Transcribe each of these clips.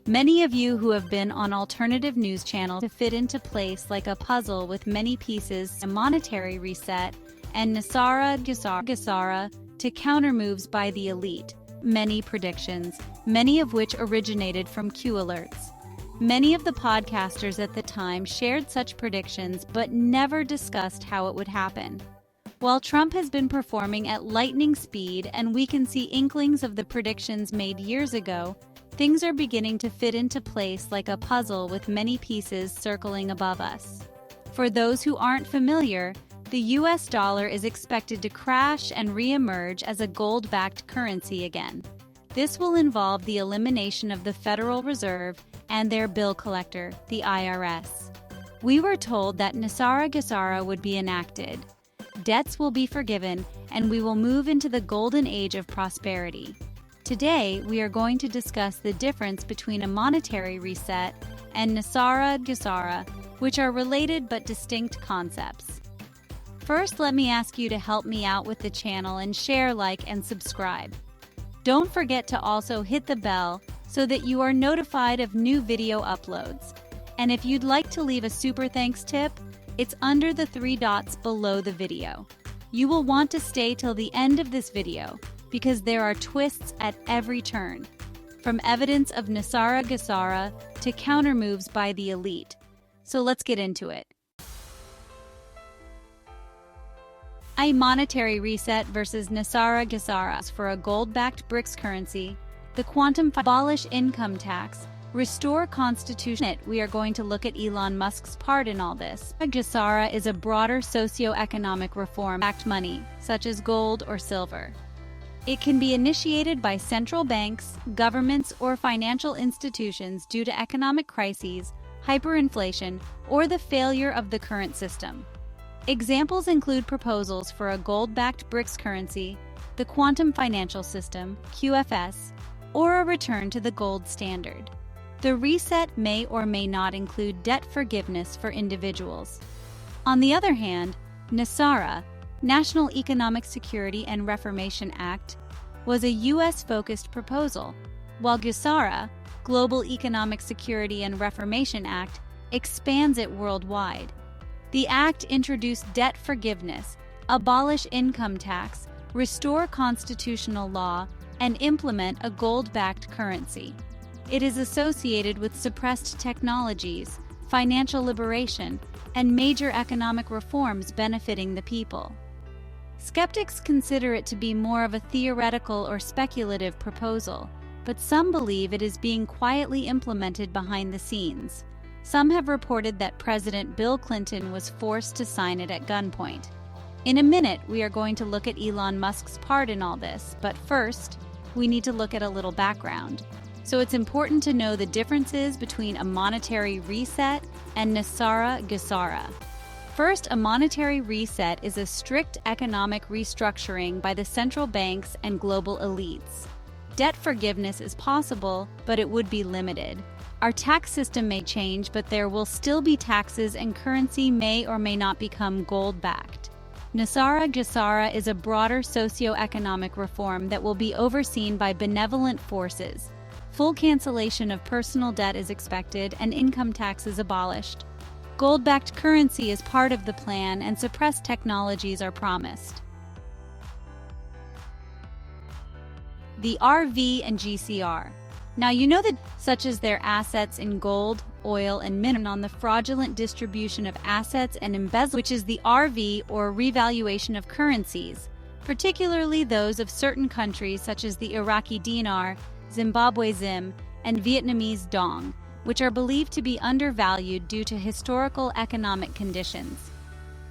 Many of you who have been on alternative news channels to fit into place like a puzzle with many pieces, a monetary reset, and Nesara, Gesara to counter moves by the elite. Many predictions, many of which originated from Q alerts. Many of the podcasters at the time shared such predictions but never discussed how it would happen. While Trump has been performing at lightning speed and we can see inklings of the predictions made years ago, things are beginning to fit into place like a puzzle with many pieces circling above us. For those who aren't familiar, the US dollar is expected to crash and re-emerge as a gold-backed currency again. This will involve the elimination of the Federal Reserve and their bill collector, the IRS. We were told that Nesara Gesara would be enacted. Debts will be forgiven, and we will move into the golden age of prosperity. Today, we are going to discuss the difference between a monetary reset and Nesara Gesara, which are related but distinct concepts. First, let me ask you to help me out with the channel and share, like, and subscribe. Don't forget to also hit the bell so that you are notified of new video uploads. And if you'd like to leave a super thanks tip, it's under the 3 dots below the video. You will want to stay till the end of this video because there are twists at every turn, from evidence of Nesara Gesara to counter moves by the elite. So let's get into it. A monetary reset versus Nesara Gesara. For a gold-backed BRICS currency, the quantum abolish income tax, restore constitution. We are going to look at Elon Musk's part in all this. Gesara is a broader socio-economic reform backed money, such as gold or silver. It can be initiated by central banks, governments, or financial institutions due to economic crises, hyperinflation, or the failure of the current system. Examples include proposals for a gold-backed BRICS currency, the quantum financial system, QFS, or a return to the gold standard. The reset may or may not include debt forgiveness for individuals. On the other hand, Nesara, National Economic Security and Reformation Act, was a U.S.-focused proposal, while Gesara, Global Economic Security and Reformation Act, expands it worldwide. The act introduced debt forgiveness, abolish income tax, restore constitutional law, and implement a gold-backed currency. It is associated with suppressed technologies, financial liberation, and major economic reforms benefiting the people. Skeptics consider it to be more of a theoretical or speculative proposal, but some believe it is being quietly implemented behind the scenes. Some have reported that President Bill Clinton was forced to sign it at gunpoint. In a minute, we are going to look at Elon Musk's part in all this, but first, we need to look at a little background. So it's important to know the differences between a monetary reset and Nesara Gesara. First, a monetary reset is a strict economic restructuring by the central banks and global elites. Debt forgiveness is possible, but it would be limited. Our tax system may change, but there will still be taxes and currency may or may not become gold-backed. Nesara Gesara is a broader socio-economic reform that will be overseen by benevolent forces. Full cancellation of personal debt is expected and income taxes abolished. Gold-backed currency is part of the plan and suppressed technologies are promised. The RV and GCR. Now you know that such as their assets in gold, oil, and mineral on the fraudulent distribution of assets and embezzlement, which is the RV or revaluation of currencies, particularly those of certain countries such as the Iraqi dinar, Zimbabwe zim, and Vietnamese dong, which are believed to be undervalued due to historical economic conditions.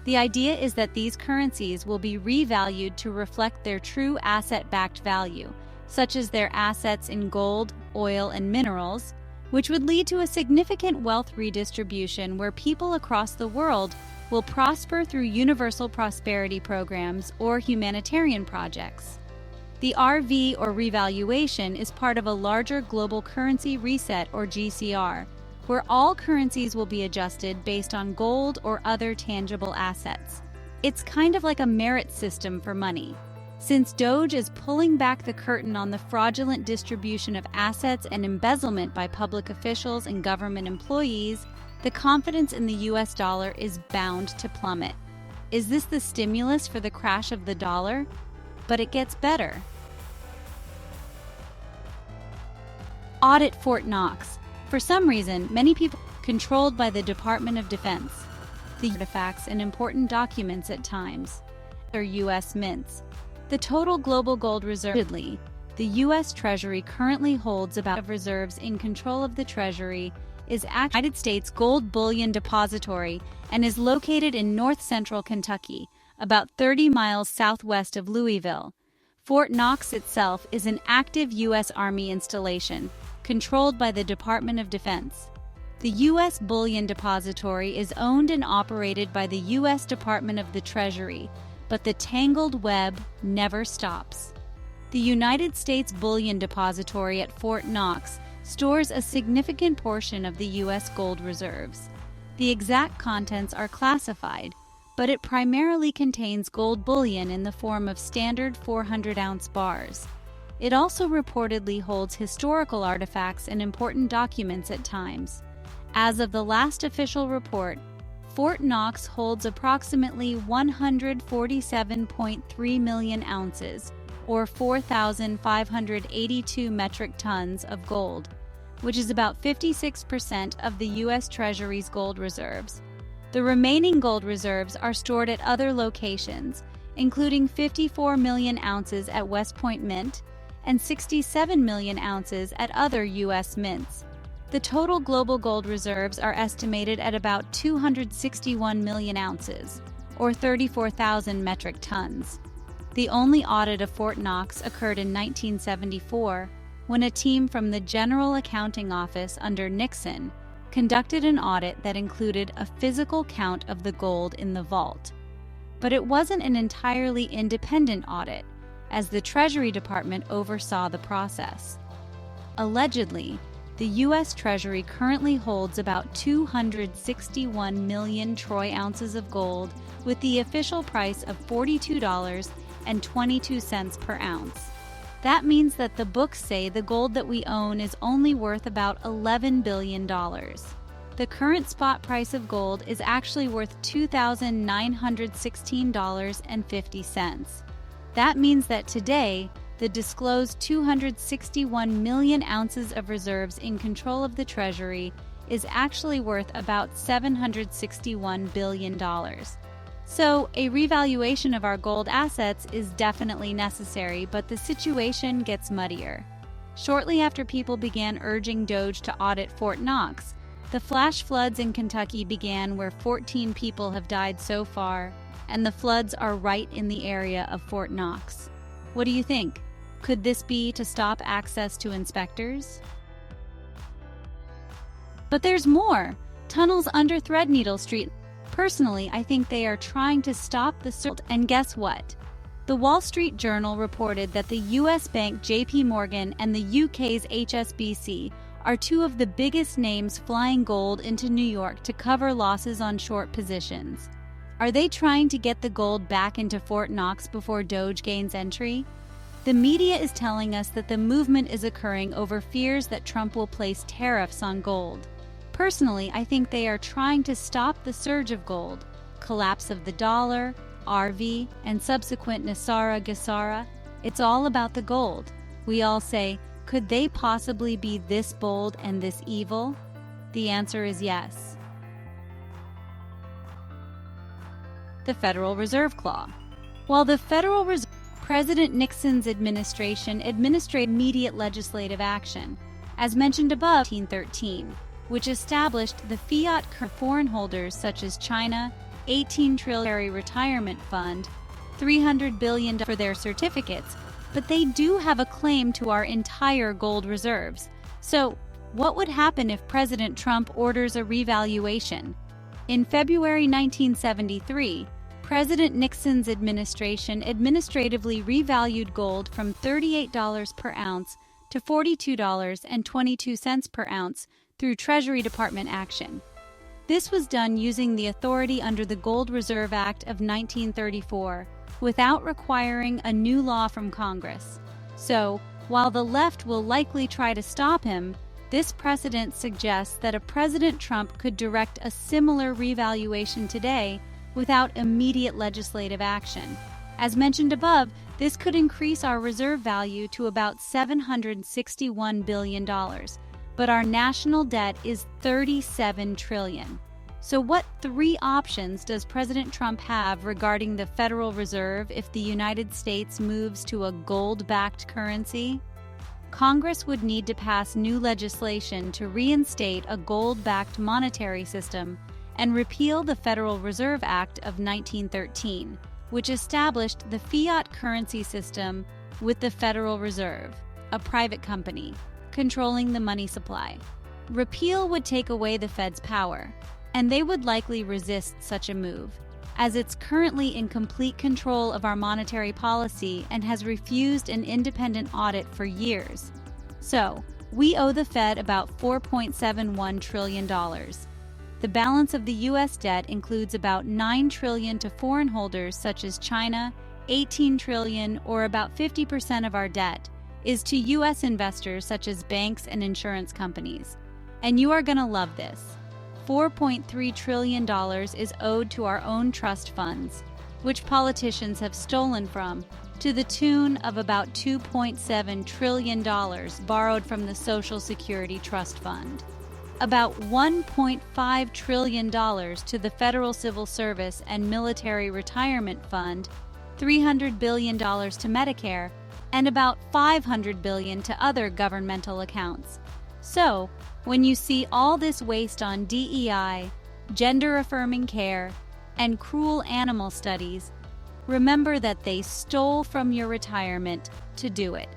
The idea is that these currencies will be revalued to reflect their true asset-backed value, such as their assets in gold, oil, and minerals, which would lead to a significant wealth redistribution where people across the world will prosper through universal prosperity programs or humanitarian projects. The RV or revaluation is part of a larger global currency reset or GCR, where all currencies will be adjusted based on gold or other tangible assets. It's kind of like a merit system for money. Since DOGE is pulling back the curtain on the fraudulent distribution of assets and embezzlement by public officials and government employees, the confidence in the US dollar is bound to plummet. Is this the stimulus for the crash of the dollar? But it gets better. Audit Fort Knox. For some reason, many people controlled by the Department of Defense. The artifacts and important documents at times are U.S. mints. The total global gold reserve. The U.S. Treasury currently holds about of reserves in control of the Treasury is United States Gold Bullion Depository and is located in north-central Kentucky, about 30 miles southwest of Louisville. Fort Knox itself is an active U.S. Army installation controlled by the Department of Defense. The U.S. Bullion Depository is owned and operated by the U.S. Department of the Treasury, but the tangled web never stops. The United States Bullion Depository at Fort Knox stores a significant portion of the U.S. gold reserves. The exact contents are classified, but it primarily contains gold bullion in the form of standard 400-ounce bars. It also reportedly holds historical artifacts and important documents at times. As of the last official report, Fort Knox holds approximately 147.3 million ounces, or 4,582 metric tons of gold, which is about 56% of the U.S. Treasury's gold reserves. The remaining gold reserves are stored at other locations, including 54 million ounces at West Point Mint and 67 million ounces at other U.S. mints. The total global gold reserves are estimated at about 261 million ounces, or 34,000 metric tons. The only audit of Fort Knox occurred in 1974, when a team from the General Accounting Office under Nixon conducted an audit that included a physical count of the gold in the vault. But it wasn't an entirely independent audit, as the Treasury Department oversaw the process. Allegedly, the U.S. Treasury currently holds about 261 million troy ounces of gold, with the official price of $42.22 per ounce. That means that the books say the gold that we own is only worth about $11 billion. The current spot price of gold is actually worth $2,916.50. That means that today, the disclosed 261 million ounces of reserves in control of the Treasury is actually worth about $761 billion. So, a revaluation of our gold assets is definitely necessary, but the situation gets muddier. Shortly after people began urging DOGE to audit Fort Knox, the flash floods in Kentucky began, where 14 people have died so far, and the floods are right in the area of Fort Knox. What do you think? Could this be to stop access to inspectors? But there's more! Tunnels under Threadneedle Street. Personally, I think they are trying to stop the search. And guess what? The Wall Street Journal reported that the US bank JP Morgan and the UK's HSBC are two of the biggest names flying gold into New York to cover losses on short positions. Are they trying to get the gold back into Fort Knox before DOGE gains entry? The media is telling us that the movement is occurring over fears that Trump will place tariffs on gold. Personally, I think they are trying to stop the surge of gold, collapse of the dollar, RV, and subsequent Nesara Gesara. It's all about the gold. We all say, could they possibly be this bold and this evil? The answer is yes. The Federal Reserve Clause. While the Federal Reserve, President Nixon's administration administered immediate legislative action, as mentioned above, 1913, which established the fiat currency for foreign holders such as China, $18 trillion retirement fund, $300 billion for their certificates, but they do have a claim to our entire gold reserves. So, what would happen if President Trump orders a revaluation? In February 1973, President Nixon's administration administratively revalued gold from $38 per ounce to $42.22 per ounce through Treasury Department action. This was done using the authority under the Gold Reserve Act of 1934, without requiring a new law from Congress. So, while the left will likely try to stop him, this precedent suggests that a President Trump could direct a similar revaluation today without immediate legislative action. As mentioned above, this could increase our reserve value to about $761 billion, but our national debt is $37 trillion. So what three options does President Trump have regarding the Federal Reserve if the United States moves to a gold-backed currency? Congress would need to pass new legislation to reinstate a gold-backed monetary system and repeal the Federal Reserve Act of 1913, which established the fiat currency system with the Federal Reserve, a private company, controlling the money supply. Repeal would take away the Fed's power, and they would likely resist such a move, as it's currently in complete control of our monetary policy and has refused an independent audit for years. So, we owe the Fed about $4.71 trillion. The balance of the U.S. debt includes about $9 trillion to foreign holders such as China, $18 trillion, or about 50% of our debt, is to U.S. investors such as banks and insurance companies. And you are going to love this. $4.3 trillion is owed to our own trust funds, which politicians have stolen from, to the tune of about $2.7 trillion borrowed from the Social Security Trust Fund, about $1.5 trillion to the Federal Civil Service and Military Retirement Fund, $300 billion to Medicare, and about $500 billion to other governmental accounts. So, when you see all this waste on DEI, gender-affirming care, and cruel animal studies, remember that they stole from your retirement to do it.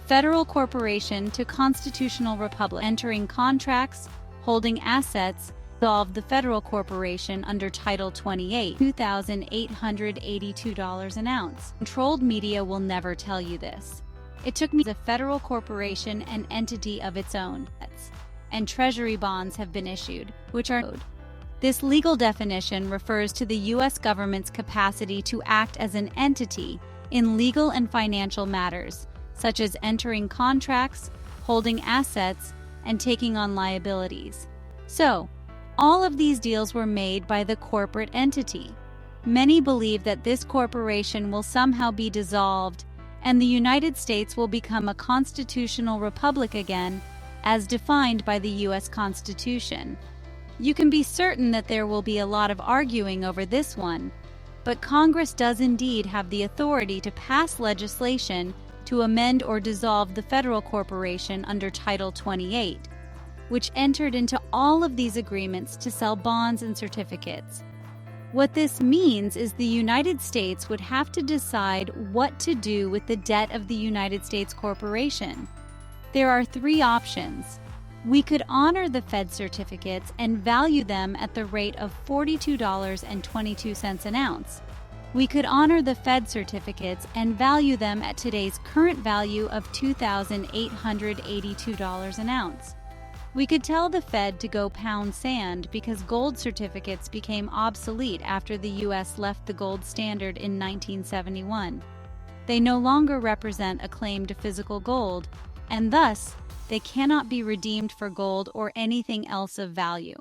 Federal corporation to constitutional republic, entering contracts, holding assets, dissolved the federal corporation under Title 28, $2,882 an ounce. Controlled media will never tell you this. It took me the federal corporation an entity of its own, and treasury bonds have been issued, which are owed. This legal definition refers to the U.S. government's capacity to act as an entity in legal and financial matters, such as entering contracts, holding assets, and taking on liabilities. So, all of these deals were made by the corporate entity. Many believe that this corporation will somehow be dissolved and the United States will become a constitutional republic again, as defined by the U.S. Constitution. You can be certain that there will be a lot of arguing over this one, but Congress does indeed have the authority to pass legislation to amend or dissolve the federal corporation under Title 28, which entered into all of these agreements to sell bonds and certificates. What this means is the United States would have to decide what to do with the debt of the United States corporation. There are three options. We could honor the Fed certificates and value them at the rate of $42.22 an ounce. We could honor the Fed certificates and value them at today's current value of $2,882 an ounce. We could tell the Fed to go pound sand because gold certificates became obsolete after the U.S. left the gold standard in 1971. They no longer represent a claim to physical gold, and thus, they cannot be redeemed for gold or anything else of value.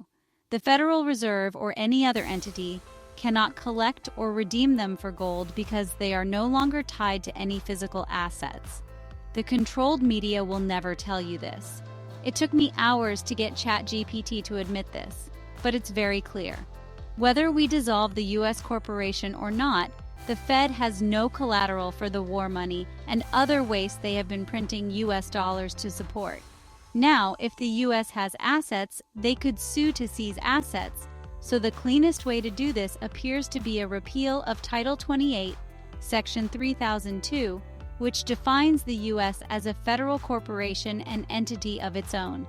The Federal Reserve or any other entity cannot collect or redeem them for gold because they are no longer tied to any physical assets. The controlled media will never tell you this. It took me hours to get ChatGPT to admit this, but it's very clear. Whether we dissolve the U.S. corporation or not, the Fed has no collateral for the war money and other waste they have been printing U.S. dollars to support. Now, if the U.S. has assets, they could sue to seize assets, so the cleanest way to do this appears to be a repeal of Title 28, Section 3002, which defines the U.S. as a federal corporation and entity of its own.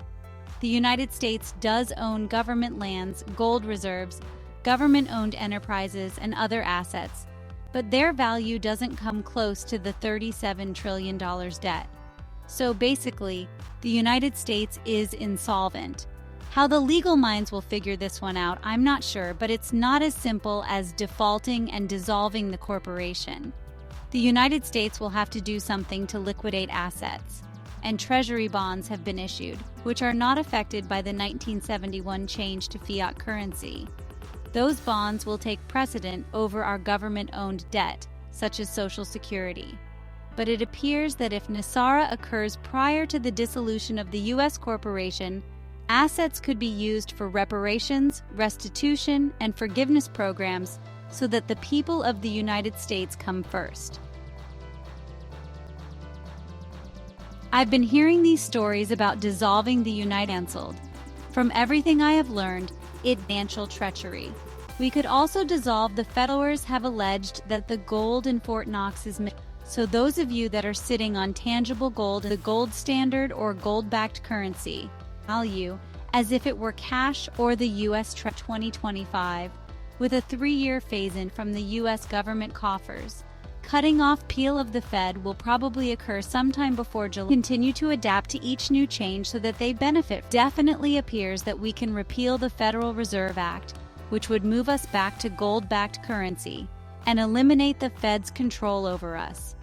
The United States does own government lands, gold reserves, government-owned enterprises, and other assets, but their value doesn't come close to the $37 trillion debt. So basically, the United States is insolvent. How the legal minds will figure this one out, I'm not sure, but it's not as simple as defaulting and dissolving the corporation. The United States will have to do something to liquidate assets, and treasury bonds have been issued, which are not affected by the 1971 change to fiat currency. Those bonds will take precedent over our government-owned debt, such as Social Security. But it appears that if Nesara occurs prior to the dissolution of the U.S. corporation, assets could be used for reparations, restitution, and forgiveness programs so that the people of the United States come first. I've been hearing these stories about dissolving the United States. From everything I have learned, it's financial treachery. We could also dissolve the followers have alleged that the gold in Fort Knox is missing. So those of you that are sitting on tangible gold, the gold standard or gold-backed currency, value as if it were cash or the U.S. 2025, with a 3-year phase-in from the U.S. government coffers. Cutting off peel of the Fed will probably occur sometime before July. Continue to adapt to each new change so that they benefit. Definitely appears that we can repeal the Federal Reserve Act, which would move us back to gold-backed currency and eliminate the Fed's control over us.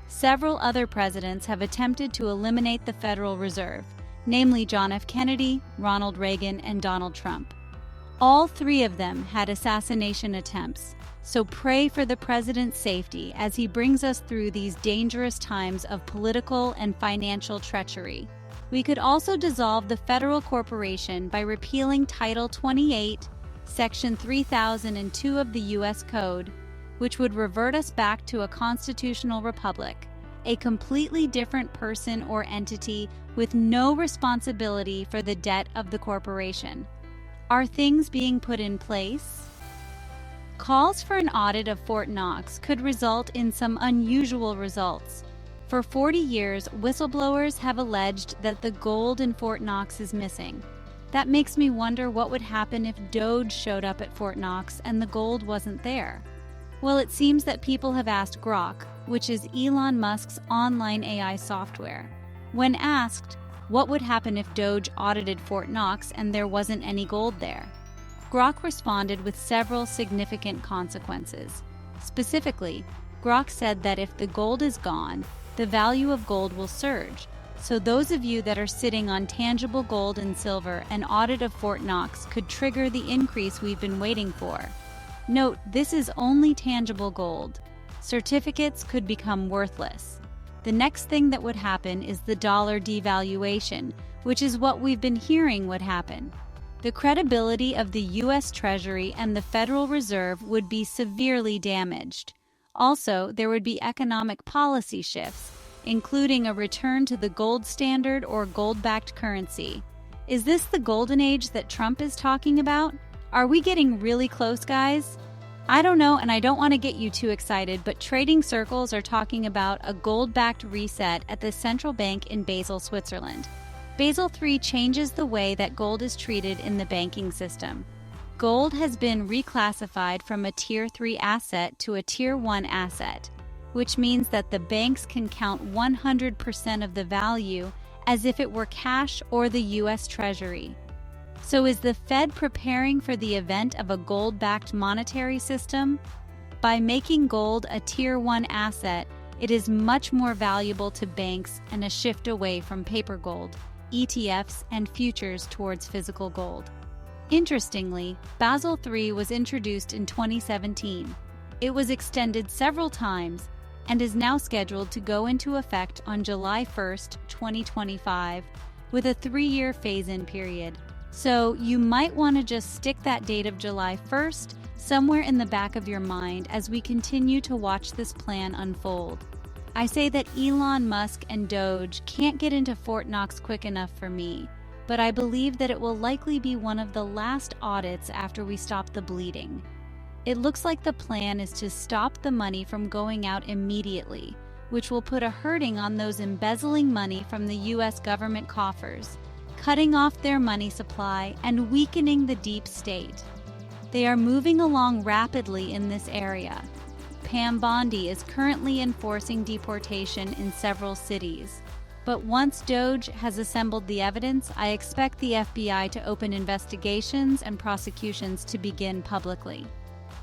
Several other presidents have attempted to eliminate the Federal Reserve, namely John F. Kennedy, Ronald Reagan, and Donald Trump. All 3 of them had assassination attempts, so pray for the president's safety as he brings us through these dangerous times of political and financial treachery. We could also dissolve the federal corporation by repealing Title 28, Section 3002 of the U.S. Code, which would revert us back to a constitutional republic, a completely different person or entity with no responsibility for the debt of the corporation. Are things being put in place? Calls for an audit of Fort Knox could result in some unusual results. For 40 years, whistleblowers have alleged that the gold in Fort Knox is missing. That makes me wonder what would happen if DOGE showed up at Fort Knox and the gold wasn't there. Well, it seems that people have asked Grok, which is Elon Musk's online AI software. When asked, what would happen if DOGE audited Fort Knox and there wasn't any gold there? Grok responded with several significant consequences. Specifically, Grok said that if the gold is gone, the value of gold will surge. So those of you that are sitting on tangible gold and silver, an audit of Fort Knox could trigger the increase we've been waiting for. Note, this is only tangible gold. Certificates could become worthless. The next thing that would happen is the dollar devaluation, which is what we've been hearing would happen. The credibility of the U.S. Treasury and the Federal Reserve would be severely damaged. Also, there would be economic policy shifts, including a return to the gold standard or gold-backed currency. Is this the golden age that Trump is talking about? Are we getting really close, guys? I don't know, and I don't want to get you too excited, but trading circles are talking about a gold-backed reset at the central bank in Basel, Switzerland. Basel III changes the way that gold is treated in the banking system. Gold has been reclassified from a Tier 3 asset to a Tier 1 asset, which means that the banks can count 100% of the value as if it were cash or the U.S. Treasury. So is the Fed preparing for the event of a gold-backed monetary system? By making gold a Tier 1 asset, it is much more valuable to banks and a shift away from paper gold, ETFs, and futures towards physical gold. Interestingly, Basel III was introduced in 2017. It was extended several times and is now scheduled to go into effect on July 1, 2025, with a 3-year phase-in period. So you might want to just stick that date of July 1st somewhere in the back of your mind as we continue to watch this plan unfold. I say that Elon Musk and DOGE can't get into Fort Knox quick enough for me, but I believe that it will likely be one of the last audits after we stop the bleeding. It looks like the plan is to stop the money from going out immediately, which will put a hurting on those embezzling money from the U.S. government coffers, cutting off their money supply and weakening the deep state. They are moving along rapidly in this area. Pam Bondi is currently enforcing deportation in several cities. But once DOGE has assembled the evidence, I expect the FBI to open investigations and prosecutions to begin publicly.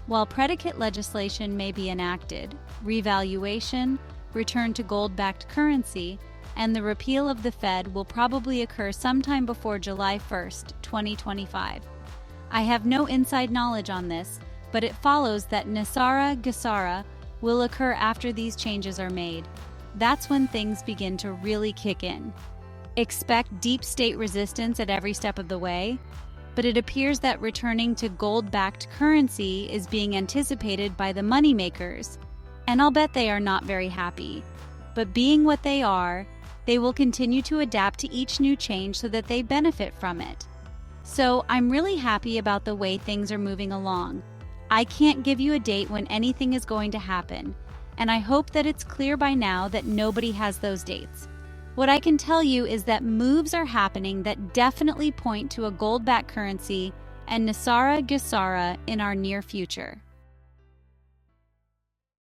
While predicate legislation may be enacted, revaluation, return to gold-backed currency, and the repeal of the Fed will probably occur sometime before July 1st, 2025. I have no inside knowledge on this, but it follows that Nesara, Gesara will occur after these changes are made. That's when things begin to really kick in. Expect deep state resistance at every step of the way, but it appears that returning to gold-backed currency is being anticipated by the moneymakers, and I'll bet they are not very happy. But being what they are, they will continue to adapt to each new change so that they benefit from it. So I'm really happy about the way things are moving along. I can't give you a date when anything is going to happen, and I hope that it's clear by now that nobody has those dates. What I can tell you is that moves are happening that definitely point to a gold-backed currency and Nesara Gesara in our near future.